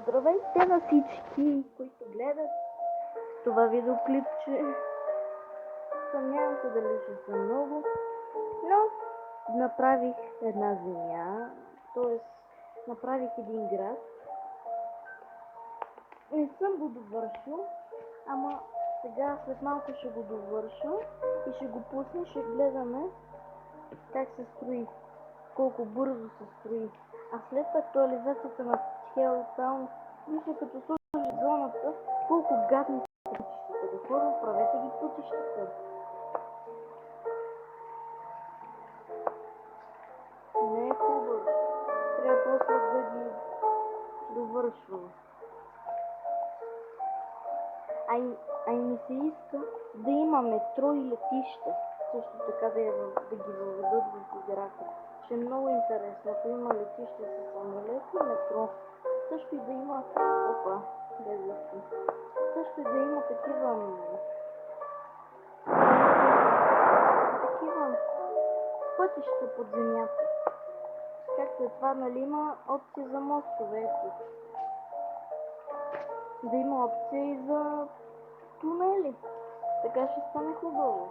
Здравейте на всички, които гледат това видеоклипче. Съмнявам се дали ще са много, но направих една земя, т.е. направих един град. Не съм го довършил, ама сега след малко ще го довърша и ще го пусна, ще гледаме как се строи, колко бързо се строи. А след актуализацията на Helltown, мисля като сложи зоната, колко гадни са пътищата. Хора, правете ги пътищата. Не е хубаво. Трябва после да ги довършваме. А и ми се иска да има метро и летища. Също така да ги въведат в играта. Ще е много интересно, ако има летище с самолет и метро. Също и да има... Опа, също и да има такива пътища под земята. Както е това, нали, има опция за мостове, ето. Да има опция и за тунели. Така ще стане хубаво.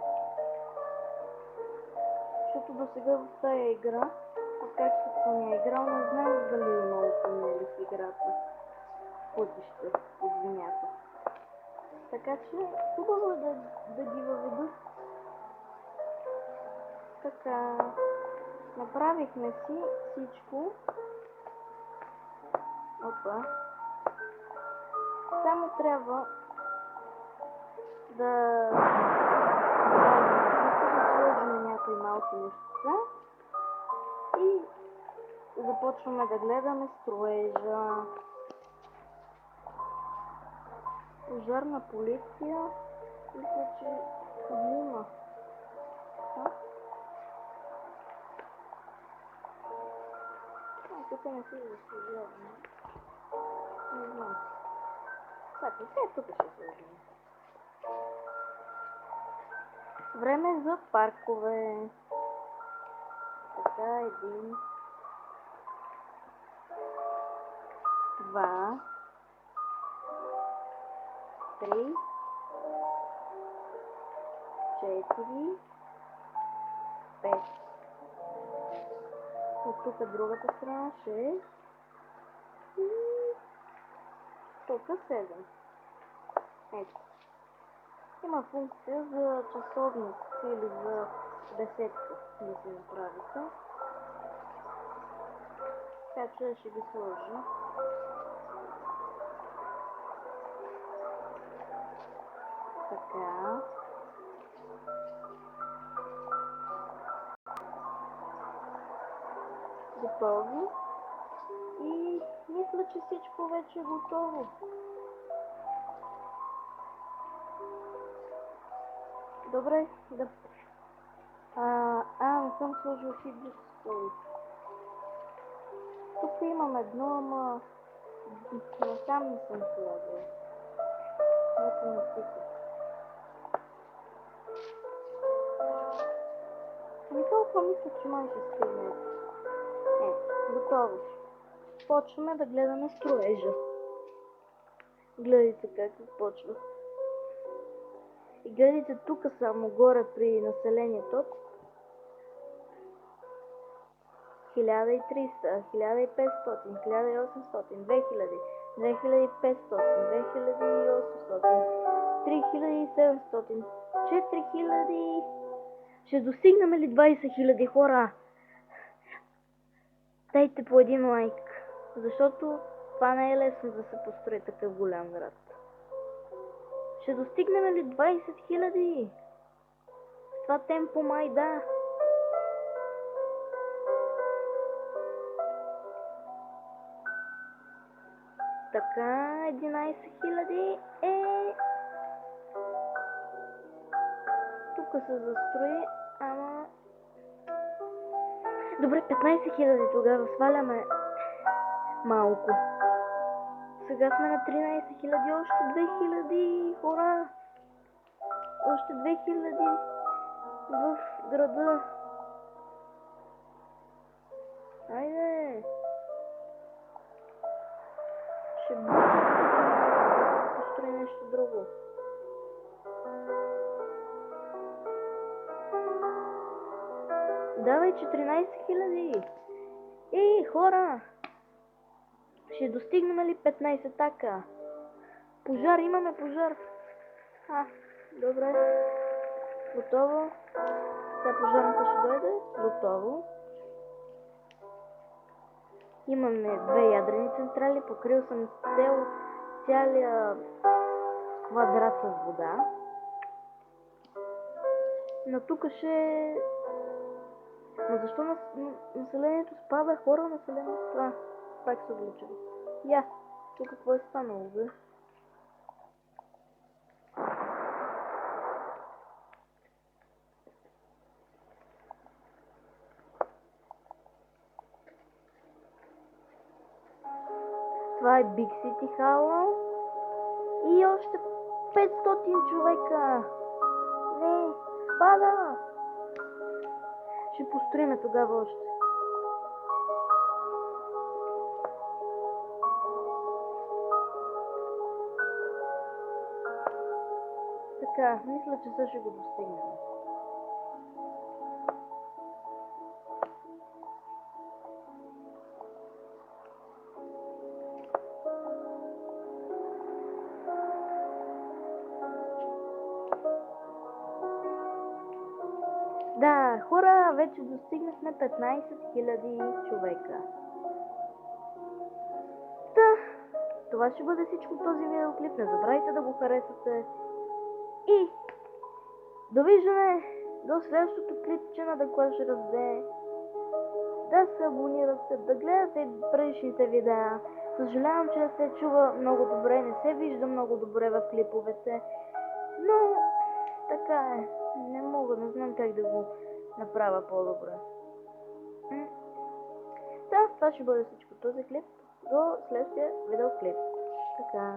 Защото до сега в тая игра, откакто съм я играл, не знам дали е имало тунели в играта. Пътища под земята. Така че хубаво е да ги въведат. Така, направихме си всичко. Опа. Само трябва да сложим някои малки неща и започваме да гледаме строежа. Пожарна полиция, мисля, че има. Тук не се заслужава. Не знам. Чакай, тук ще сложим. Време за паркове. Така, 1, 2, 3, 4, 5. От тук другата страна 6 и тук 7. Ето. Има функция за часовници или за десетка да се направите. Така че ще ги сложа. Така. Готово. И мисля, че всичко вече е готово. Добре, да. Не съм сложил хидроскоп. Тук имам едно, ама насам не съм сложил. Ето на стика. Ами толкова мисля, че май ще стигне. Готово. Почваме да гледаме строежа. Гледайте как почва. И гледайте тук само горе при населението. 1300, 1500, 1800, 2000, 2500, 2800, 3700, 4000. Ще достигнем ли 20 000 хора? Дайте по един лайк, защото това не е лесно да се построи такъв голям град. Ще достигнем ли 20 000? С това темпо май да. Така, 11 000 е... Тук се застрои, ама... Добре, 15 000 тогава сваляме малко. Сега сме на 13 000, още 2000 хора. Още 2000 в града. Айде! Ще ще да построи нещо друго. Давай 14 000. Ей, хора! Ще достигнем ли 15 така? Пожар, имаме пожар. Добре. Готово. Сега пожарната ще дойде. Готово. Имаме 2 ядрени централи. Покрил съм цялия квадрат с вода. Но тук ще... Но защо населението спада? Хора, населението това. Пак се увеличава. Тук какво е станало, бе? Това е Big City Hall. И още 500 човека. Не, спада. Ще построиме тогава още. Така, мисля, че сега ще го достигнем. Да, хора, вече достигнахме 15 000 човека. Това ще бъде всичко в този видеоклип. Не забравяйте да го харесате. И довиждане до следващото клипче на The Clash Royale. Да се абонирате, да гледате предишните видеа. Съжалявам, че не се чува много добре, не се вижда много добре в клиповете. Но така е. Не знам как да го направя по-добре. Това ще бъде всичко този клип. До следващия видеоклип. Така.